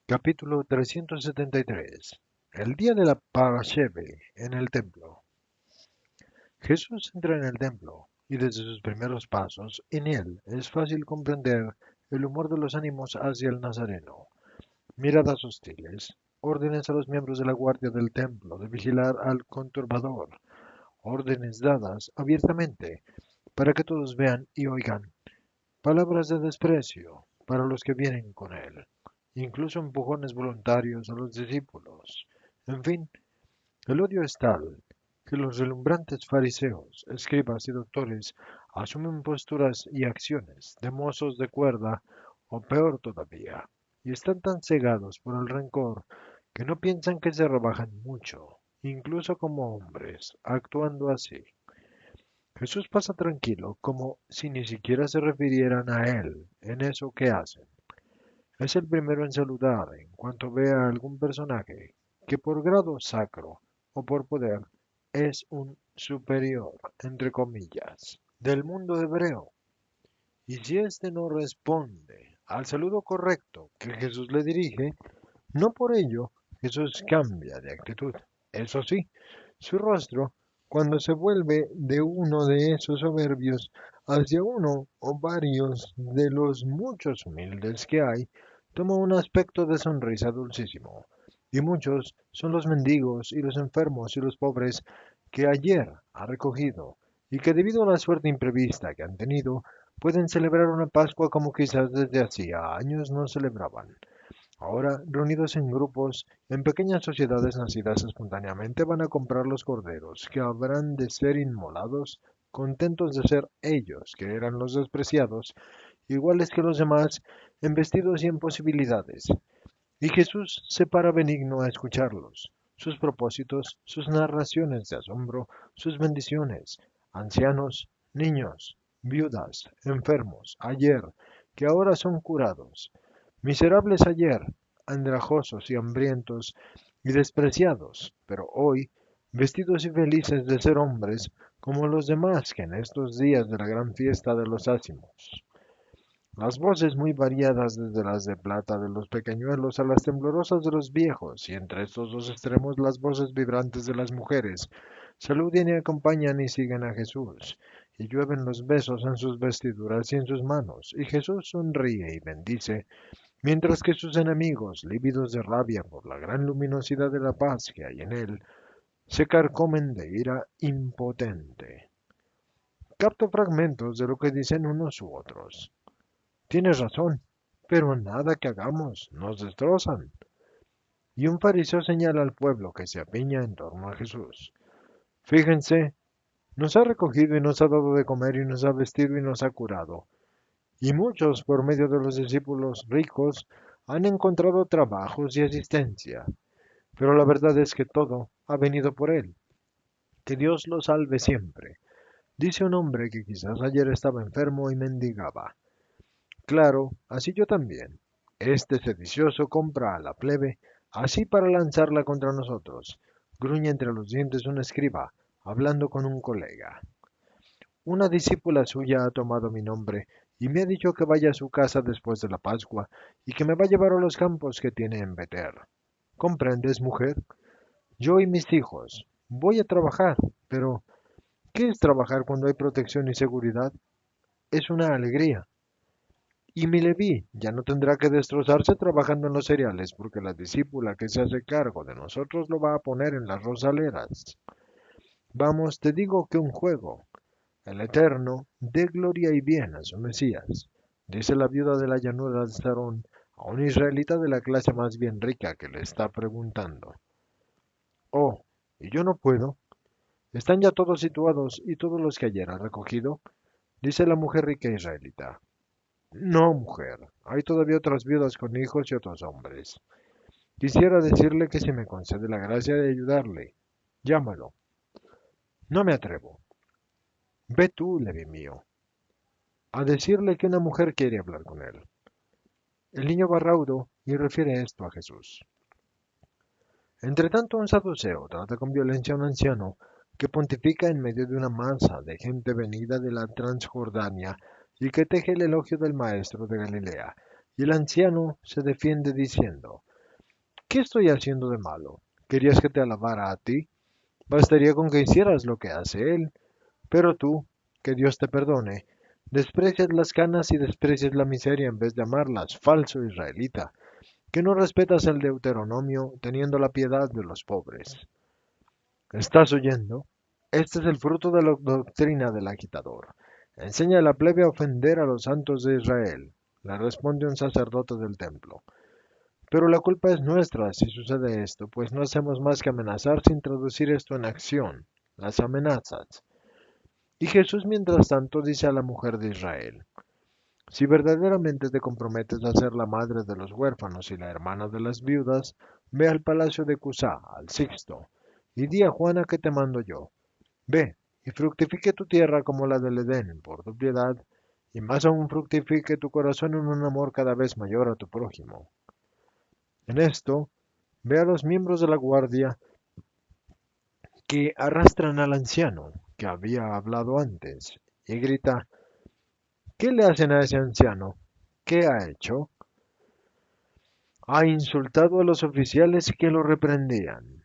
Capítulo 373. El día de la Parasheve en el templo. Jesús entra en el templo, y desde sus primeros pasos en él es fácil comprender el humor de los ánimos hacia el Nazareno. Miradas hostiles, órdenes a los miembros de la guardia del templo de vigilar al conturbador, órdenes dadas abiertamente para que todos vean y oigan, palabras de desprecio para los que vienen con él, incluso empujones voluntarios a los discípulos. En fin, el odio es tal que los relumbrantes fariseos, escribas y doctores asumen posturas y acciones de mozos de cuerda o peor todavía, y están tan cegados por el rencor que no piensan que se rebajan mucho, incluso como hombres, actuando así. Jesús pasa tranquilo, como si ni siquiera se refirieran a él en eso que hacen. Es el primero en saludar en cuanto ve a algún personaje que por grado sacro o por poder es un superior, entre comillas, del mundo hebreo. Y si éste no responde al saludo correcto que Jesús le dirige, no por ello Jesús cambia de actitud. Eso sí, su rostro, cuando se vuelve de uno de esos soberbios hacia uno o varios de los muchos humildes que hay, toma un aspecto de sonrisa dulcísimo. Y muchos son los mendigos y los enfermos y los pobres que ayer ha recogido y que debido a la suerte imprevista que han tenido, pueden celebrar una Pascua como quizás desde hacía años no celebraban. Ahora, reunidos en grupos, en pequeñas sociedades nacidas espontáneamente, van a comprar los corderos, que habrán de ser inmolados, contentos de ser ellos, que eran los despreciados, iguales que los demás, en vestidos y en posibilidades. Y Jesús se para benigno a escucharlos, sus propósitos, sus narraciones de asombro, sus bendiciones, ancianos, niños, viudas, enfermos, ayer, que ahora son curados, miserables ayer, andrajosos y hambrientos y despreciados, pero hoy, vestidos y felices de ser hombres, como los demás que en estos días de la gran fiesta de los ácimos. Las voces muy variadas desde las de plata de los pequeñuelos a las temblorosas de los viejos, y entre estos dos extremos las voces vibrantes de las mujeres, saluden y acompañan y siguen a Jesús, y llueven los besos en sus vestiduras y en sus manos, y Jesús sonríe y bendice, mientras que sus enemigos, lívidos de rabia por la gran luminosidad de la paz que hay en él, se carcomen de ira impotente. Capto fragmentos de lo que dicen unos u otros. Tienes razón, pero nada que hagamos nos destrozan. Y un fariseo señala al pueblo que se apiña en torno a Jesús. Fíjense, nos ha recogido y nos ha dado de comer y nos ha vestido y nos ha curado. Y muchos, por medio de los discípulos ricos, han encontrado trabajos y asistencia. Pero la verdad es que todo ha venido por él. Que Dios lo salve siempre. Dice un hombre que quizás ayer estaba enfermo y mendigaba. Claro, así yo también. Este sedicioso compra a la plebe, así para lanzarla contra nosotros. Gruñe entre los dientes un escriba, hablando con un colega. Una discípula suya ha tomado mi nombre y me ha dicho que vaya a su casa después de la Pascua y que me va a llevar a los campos que tiene en Beter. ¿Comprendes, mujer? Yo y mis hijos. Voy a trabajar, pero ¿qué es trabajar cuando hay protección y seguridad? Es una alegría. Y mi Leví ya no tendrá que destrozarse trabajando en los cereales, porque la discípula que se hace cargo de nosotros lo va a poner en las rosaleras. Vamos, te digo que un juego. El Eterno dé gloria y bien a su Mesías, dice la viuda de la llanura de Sarón a un israelita de la clase más bien rica que le está preguntando. Oh, ¿y yo no puedo? ¿Están ya todos situados y todos los que ayer ha recogido? Dice la mujer rica israelita. No, mujer, hay todavía otras viudas con hijos y otros hombres. Quisiera decirle que si me concede la gracia de ayudarle, llámalo. No me atrevo. Ve tú, Levi mío, a decirle que una mujer quiere hablar con él. El niño va raudo y refiere esto a Jesús. Entretanto, un saduceo trata con violencia a un anciano que pontifica en medio de una masa de gente venida de la Transjordania y que teje el elogio del maestro de Galilea. Y el anciano se defiende diciendo, ¿Qué estoy haciendo de malo? ¿Querías que te alabara a ti? Bastaría con que hicieras lo que hace él. Pero tú, que Dios te perdone, desprecias las canas y desprecias la miseria en vez de amarlas, falso israelita, que no respetas el Deuteronomio teniendo la piedad de los pobres. ¿Estás oyendo? Este es el fruto de la doctrina del agitador. Enseña a la plebe a ofender a los santos de Israel, le responde un sacerdote del templo. Pero la culpa es nuestra si sucede esto, pues no hacemos más que amenazar sin traducir esto en acción, las amenazas. Y Jesús, mientras tanto, dice a la mujer de Israel, si verdaderamente te comprometes a ser la madre de los huérfanos y la hermana de las viudas, ve al palacio de Cusá, al Sixto, y di a Juana que te mando yo. Ve, y fructifique tu tierra como la del Edén, por tu piedad, y más aún fructifique tu corazón en un amor cada vez mayor a tu prójimo. En esto, ve a los miembros de la guardia que arrastran al anciano que había hablado antes, y grita, ¿qué le hacen a ese anciano? ¿Qué ha hecho? Ha insultado a los oficiales que lo reprendían.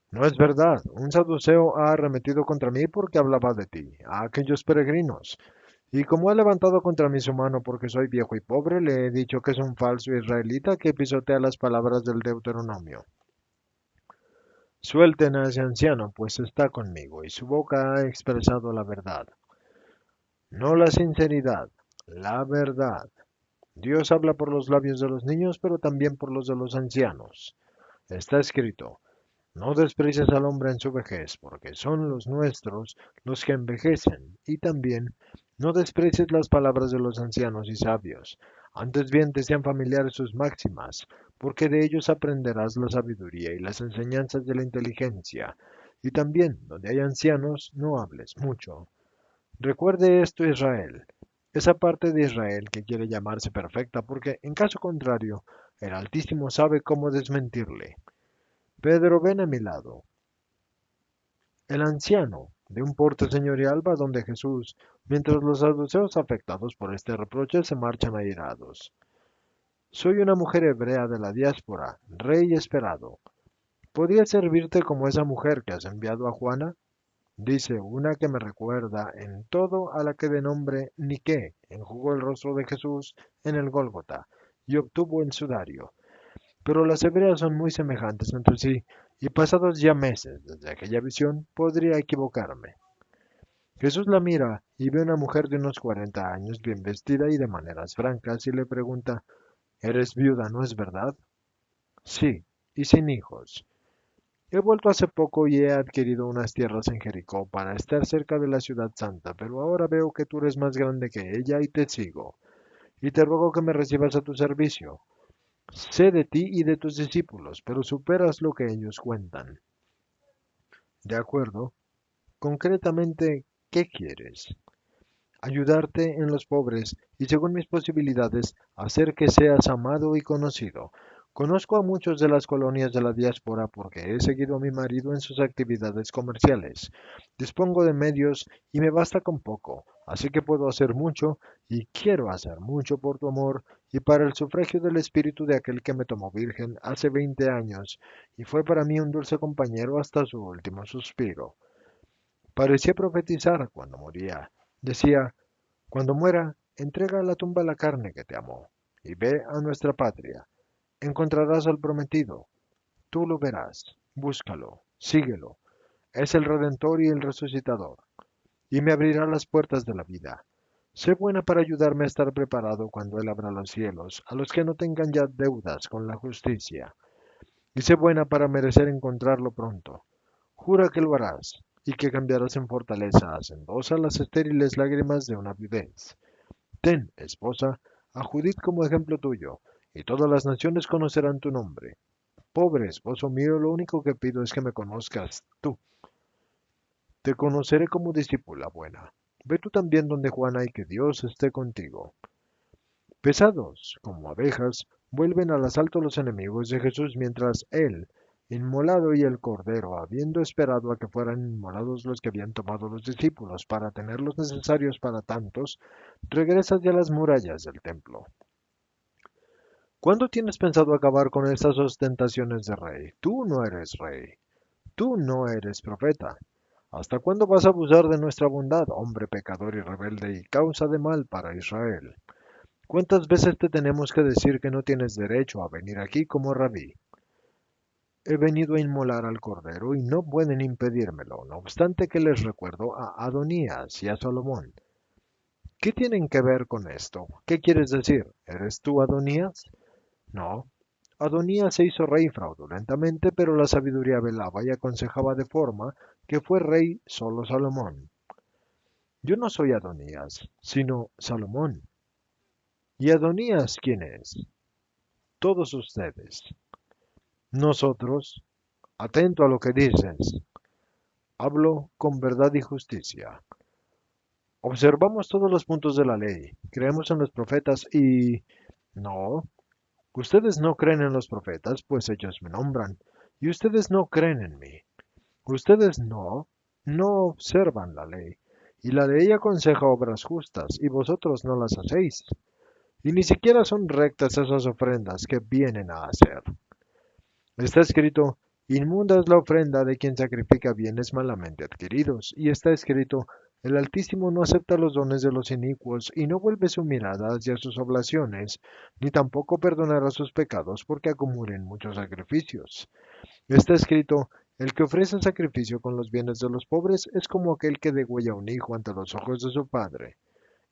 No es verdad, un saduceo ha arremetido contra mí porque hablaba de ti, a aquellos peregrinos. Y como ha levantado contra mí su mano porque soy viejo y pobre, le he dicho que es un falso israelita que pisotea las palabras del Deuteronomio. Suelten a ese anciano, pues está conmigo, y su boca ha expresado la verdad. No la sinceridad, la verdad. Dios habla por los labios de los niños, pero también por los de los ancianos. Está escrito, no desprecies al hombre en su vejez, porque son los nuestros los que envejecen, y también no desprecies las palabras de los ancianos y sabios. Antes bien te sean familiares sus máximas, porque de ellos aprenderás la sabiduría y las enseñanzas de la inteligencia. Y también, donde hay ancianos, no hables mucho. Recuerde esto, Israel, esa parte de Israel que quiere llamarse perfecta, porque en caso contrario, el Altísimo sabe cómo desmentirle. Pedro, ven a mi lado. El anciano, de un porte señorial, va donde Jesús, mientras los saduceos afectados por este reproche se marchan airados. Soy una mujer hebrea de la diáspora, rey esperado. ¿Podría servirte como esa mujer que has enviado a Juana? Dice una que me recuerda en todo a la que de nombre Niké enjugó el rostro de Jesús en el Gólgota y obtuvo el sudario. Pero las hebreas son muy semejantes entre sí, y pasados ya meses desde aquella visión, podría equivocarme. Jesús la mira y ve una mujer de unos 40 años, bien vestida y de maneras francas, y le pregunta, ¿eres viuda, no es verdad? Sí, y sin hijos. He vuelto hace poco y he adquirido unas tierras en Jericó para estar cerca de la ciudad santa, pero ahora veo que tú eres más grande que ella y te sigo, y te ruego que me recibas a tu servicio. Sé de ti y de tus discípulos, pero superas lo que ellos cuentan. De acuerdo. Concretamente, ¿qué quieres? Ayudarte en los pobres y, según mis posibilidades, hacer que seas amado y conocido. Conozco a muchos de las colonias de la diáspora porque he seguido a mi marido en sus actividades comerciales. Dispongo de medios y me basta con poco, así que puedo hacer mucho y quiero hacer mucho por tu amor y para el sufragio del espíritu de aquel que me tomó virgen hace 20 años y fue para mí un dulce compañero hasta su último suspiro. Parecía profetizar cuando moría. Decía, cuando muera, entrega a la tumba la carne que te amó, y ve a nuestra patria. Encontrarás al prometido. Tú lo verás. Búscalo. Síguelo. Es el Redentor y el Resucitador, y me abrirá las puertas de la vida. Sé buena para ayudarme a estar preparado cuando Él abra los cielos, a los que no tengan ya deudas con la justicia, y sé buena para merecer encontrarlo pronto. Jura que lo harás, y que cambiarás en fortaleza hacendosa las estériles lágrimas de una viudez. Ten, esposa, a Judith como ejemplo tuyo, y todas las naciones conocerán tu nombre. Pobre esposo mío, lo único que pido es que me conozcas tú. Te conoceré como discípula buena. Ve tú también donde Juana y que Dios esté contigo. Pesados como abejas, vuelven al asalto los enemigos de Jesús mientras él, inmolado y el cordero, habiendo esperado a que fueran inmolados los que habían tomado los discípulos para tener los necesarios para tantos, regresa hacia las murallas del templo. ¿Cuándo tienes pensado acabar con estas ostentaciones de rey? Tú no eres rey, tú no eres profeta. ¿Hasta cuándo vas a abusar de nuestra bondad, hombre pecador y rebelde y causa de mal para Israel? ¿Cuántas veces te tenemos que decir que no tienes derecho a venir aquí como rabí? He venido a inmolar al cordero y no pueden impedírmelo, no obstante que les recuerdo a Adonías y a Salomón. ¿Qué tienen que ver con esto? ¿Qué quieres decir? ¿Eres tú Adonías? No. Adonías se hizo rey fraudulentamente, pero la sabiduría velaba y aconsejaba de forma que fue rey solo Salomón. Yo no soy Adonías, sino Salomón. ¿Y Adonías quién es? Todos ustedes. Nosotros, atento a lo que dices, hablo con verdad y justicia. Observamos todos los puntos de la ley, creemos en los profetas y... No, ustedes no creen en los profetas, pues ellos me nombran, y ustedes no creen en mí. Ustedes no observan la ley, y la ley aconseja obras justas, y vosotros no las hacéis. Y ni siquiera son rectas esas ofrendas que vienen a hacer. Está escrito, inmunda es la ofrenda de quien sacrifica bienes malamente adquiridos. Y está escrito, el Altísimo no acepta los dones de los inicuos y no vuelve su mirada hacia sus oblaciones, ni tampoco perdonará sus pecados porque acumulen muchos sacrificios. Está escrito, el que ofrece sacrificio con los bienes de los pobres es como aquel que degüella un hijo ante los ojos de su padre.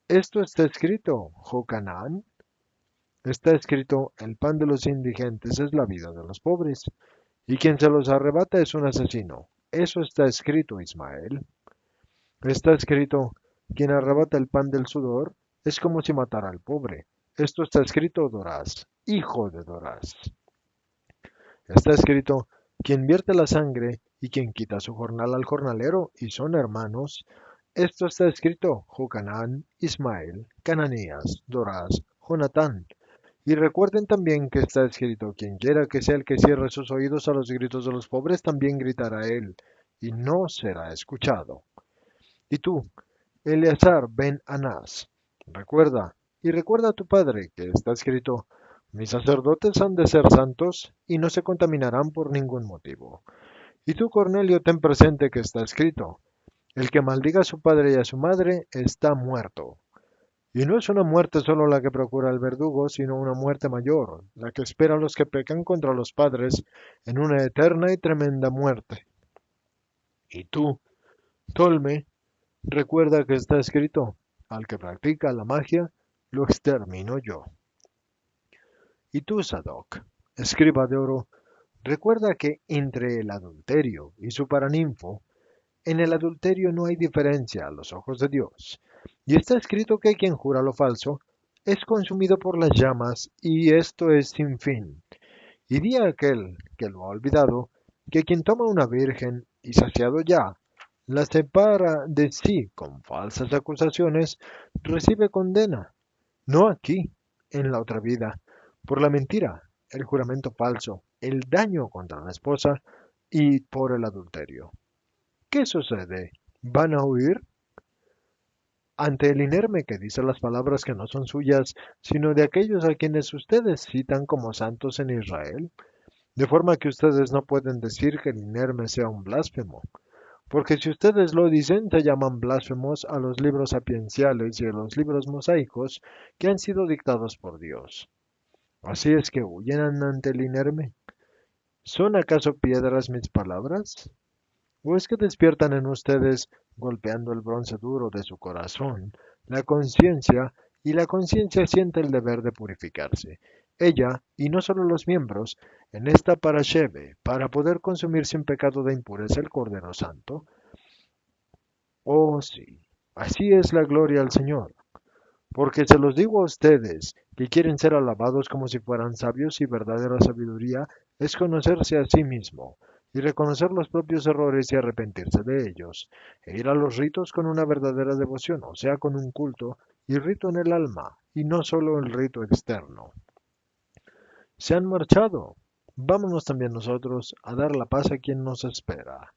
Esto está escrito, Jocanán. Está escrito, el pan de los indigentes es la vida de los pobres, y quien se los arrebata es un asesino. Eso está escrito, Ismael. Está escrito, quien arrebata el pan del sudor es como si matara al pobre. Esto está escrito, Dorás, hijo de Dorás. Está escrito, quien vierte la sangre y quien quita su jornal al jornalero, y son hermanos. Esto está escrito, Jocanán, Ismael, Cananías, Dorás, Jonatán. Y recuerden también que está escrito, quien quiera que sea el que cierre sus oídos a los gritos de los pobres, también gritará él, y no será escuchado. Y tú, Eleazar ben Anás, recuerda, y recuerda a tu padre, que está escrito, mis sacerdotes han de ser santos, y no se contaminarán por ningún motivo. Y tú, Cornelio, ten presente que está escrito, el que maldiga a su padre y a su madre está muerto. Y no es una muerte solo la que procura el verdugo, sino una muerte mayor, la que espera a los que pecan contra los padres en una eterna y tremenda muerte. Y tú, Tolme, recuerda que está escrito, al que practica la magia, lo extermino yo. Y tú, Sadoc, escriba de oro, recuerda que entre el adulterio y su paraninfo, en el adulterio no hay diferencia a los ojos de Dios. Y está escrito que quien jura lo falso es consumido por las llamas, y esto es sin fin. Y di a aquel que lo ha olvidado, que quien toma una virgen y saciado ya, la separa de sí con falsas acusaciones, recibe condena, no aquí, en la otra vida, por la mentira, el juramento falso, el daño contra la esposa y por el adulterio. ¿Qué sucede? ¿Van a huir? Ante el inerme que dice las palabras que no son suyas, sino de aquellos a quienes ustedes citan como santos en Israel, de forma que ustedes no pueden decir que el inerme sea un blasfemo, porque si ustedes lo dicen, se llaman blasfemos a los libros sapienciales y a los libros mosaicos que han sido dictados por Dios. Así es que huyen ante el inerme. ¿Son acaso piedras mis palabras? ¿O es que despiertan en ustedes, golpeando el bronce duro de su corazón, la conciencia, y la conciencia siente el deber de purificarse, ella, y no solo los miembros, en esta parasheve, para poder consumir sin pecado de impureza el Cordero Santo? Oh sí, así es la gloria al Señor. Porque se los digo a ustedes, que quieren ser alabados como si fueran sabios, y verdadera sabiduría es conocerse a sí mismo, y reconocer los propios errores y arrepentirse de ellos, e ir a los ritos con una verdadera devoción, o sea, con un culto y rito en el alma, y no solo el rito externo. Se han marchado. Vámonos también nosotros a dar la paz a quien nos espera.